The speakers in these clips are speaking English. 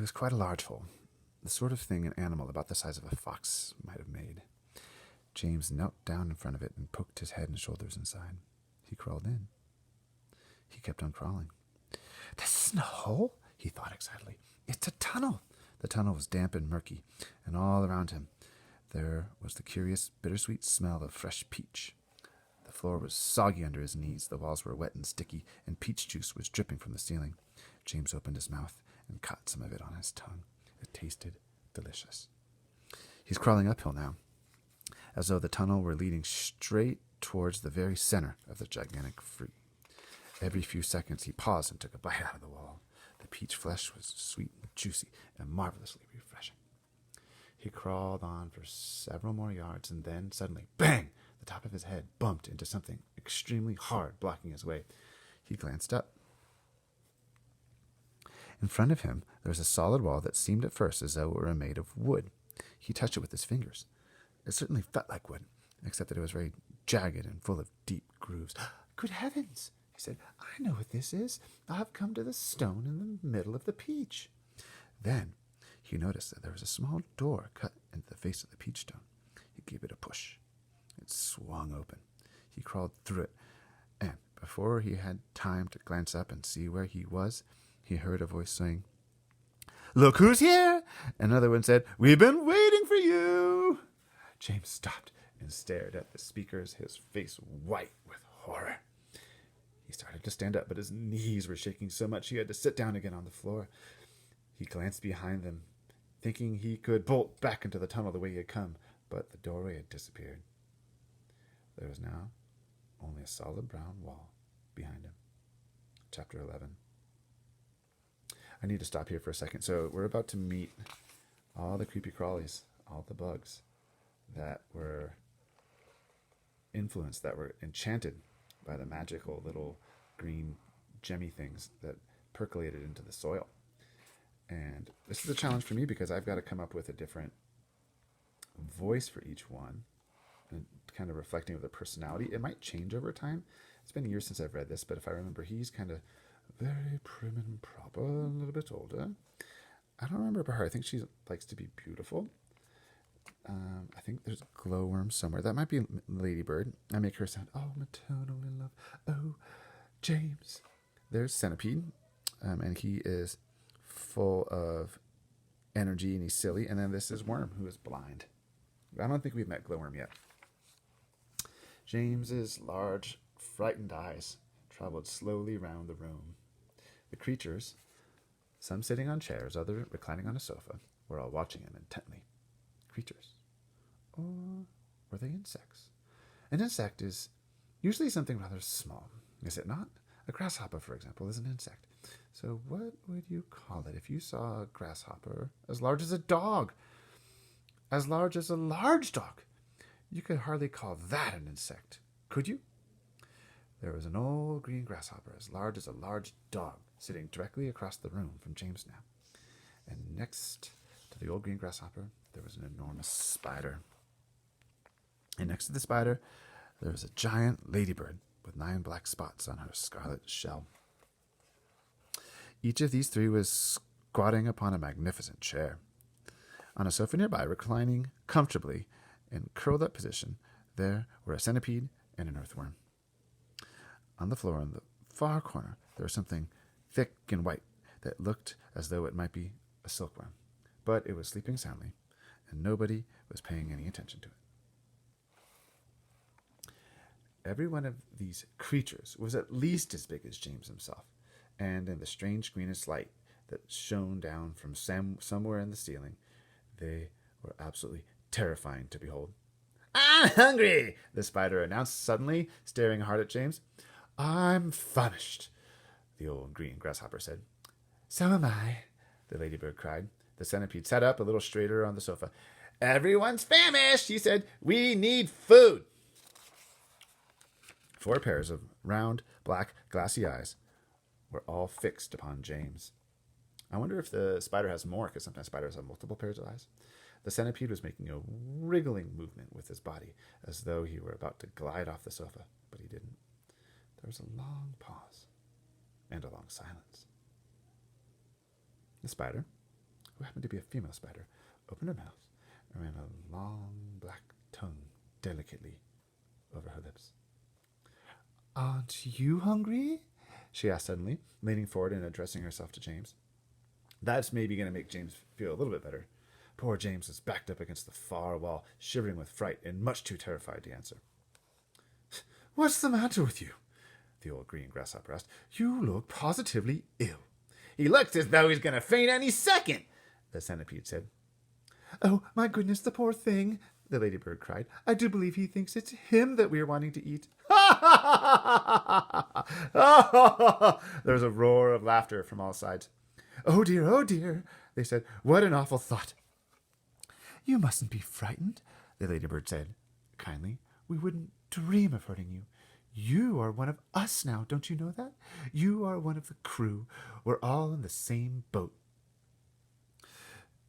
was quite a large hole, the sort of thing an animal about the size of a fox might have made. James knelt down in front of it and poked his head and shoulders inside. He crawled in. He kept on crawling. This isn't a hole, he thought excitedly. It's a tunnel. The tunnel was damp and murky, and all around him there was the curious, bittersweet smell of fresh peach. The floor was soggy under his knees, the walls were wet and sticky, and peach juice was dripping from the ceiling. James opened his mouth and caught some of it on his tongue. It tasted delicious. He's crawling uphill now, as though the tunnel were leading straight towards the very center of the gigantic fruit. Every few seconds he paused and took a bite out of the wall. The peach flesh was sweet and juicy and marvelously refreshing. He crawled on for several more yards, and then suddenly, bang! The top of his head bumped into something extremely hard, blocking his way. He glanced up. In front of him, there was a solid wall that seemed at first as though it were made of wood. He touched it with his fingers. It certainly felt like wood, except that it was very jagged and full of deep grooves. Good heavens, he said. I know what this is. I have come to the stone in the middle of the peach. Then he noticed that there was a small door cut into the face of the peach stone. He gave it a push. It swung open. He crawled through it, and before he had time to glance up and see where he was, he heard a voice saying, Look who's here! Another one said, We've been waiting for you! James stopped and stared at the speakers, his face white with horror. He started to stand up, but his knees were shaking so much he had to sit down again on the floor. He glanced behind them, thinking he could bolt back into the tunnel the way he had come, but the doorway had disappeared. There was now only a solid brown wall behind him. Chapter 11. I need to stop here for a second. So we're about to meet all the creepy crawlies, all the bugs that were influenced, that were enchanted by the magical little green gemmy things that percolated into the soil. And this is a challenge for me because I've got to come up with a different voice for each one and kind of reflecting of the personality. It might change over time. It's been years since I've read this, but if I remember, he's kind of very prim and proper, a little bit older. I don't remember about her. I think she likes to be beautiful. I think there's a glowworm somewhere. That might be Ladybird. I make her sound, oh, maternal in love. Oh, James. There's Centipede, and he is full of energy and he's silly. And then this is Worm, who is blind. I don't think we've met Glowworm yet. James's large, frightened eyes traveled slowly round the room. The creatures, some sitting on chairs, others reclining on a sofa, were all watching him intently. Creatures. Or were they insects? An insect is usually something rather small, is it not? A grasshopper, for example, is an insect. So what would you call it if you saw a grasshopper as large as a dog? As large as a large dog? You could hardly call that an insect, could you? There was an old green grasshopper as large as a large dog sitting directly across the room from James now. And next to the old green grasshopper, there was an enormous spider. And next to the spider, there was a giant ladybird with 9 black spots on her scarlet shell. Each of these 3 was squatting upon a magnificent chair. On a sofa nearby, reclining comfortably in curled-up position, there were a centipede and an earthworm. On the floor in the far corner, there was something thick and white that looked as though it might be a silkworm, but it was sleeping soundly, and nobody was paying any attention to it. Every one of these creatures was at least as big as James himself, and in the strange greenish light that shone down from somewhere in the ceiling, they were absolutely terrifying to behold. I'm hungry, the spider announced suddenly, staring hard at James. I'm famished, the old green grasshopper said. So am I, the ladybird cried. The centipede sat up a little straighter on the sofa. Everyone's famished, he said. We need food. 4 pairs of round, black, glassy eyes were all fixed upon James. I wonder if the spider has more, because sometimes spiders have multiple pairs of eyes. The centipede was making a wriggling movement with his body, as though he were about to glide off the sofa, but he didn't. There was a long pause and a long silence. The spider, who happened to be a female spider, opened her mouth and ran a long black tongue delicately over her lips. Aren't you hungry? She asked suddenly, leaning forward and addressing herself to James. That's maybe going to make James feel a little bit better. Poor James was backed up against the far wall, shivering with fright and much too terrified to answer. What's the matter with you? The old green grasshopper asked. You look positively ill. He looks as though he's going to faint any second, the centipede said. Oh, my goodness, the poor thing, the ladybird cried. I do believe he thinks it's him that we are wanting to eat. There was a roar of laughter from all sides. Oh dear, they said. What an awful thought. You mustn't be frightened, the ladybird said kindly. We wouldn't dream of hurting you. You are one of us now, don't you know that? You are one of the crew. We're all in the same boat.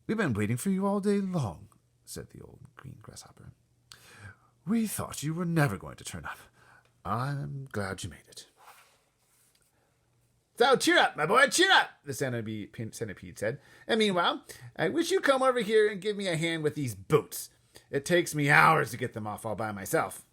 We've been waiting for you all day long, said the old green grasshopper. We thought you were never going to turn up. I'm glad you made it. So cheer up, my boy, cheer up, the centipede said. And meanwhile, I wish you'd come over here and give me a hand with these boots. It takes me hours to get them off all by myself.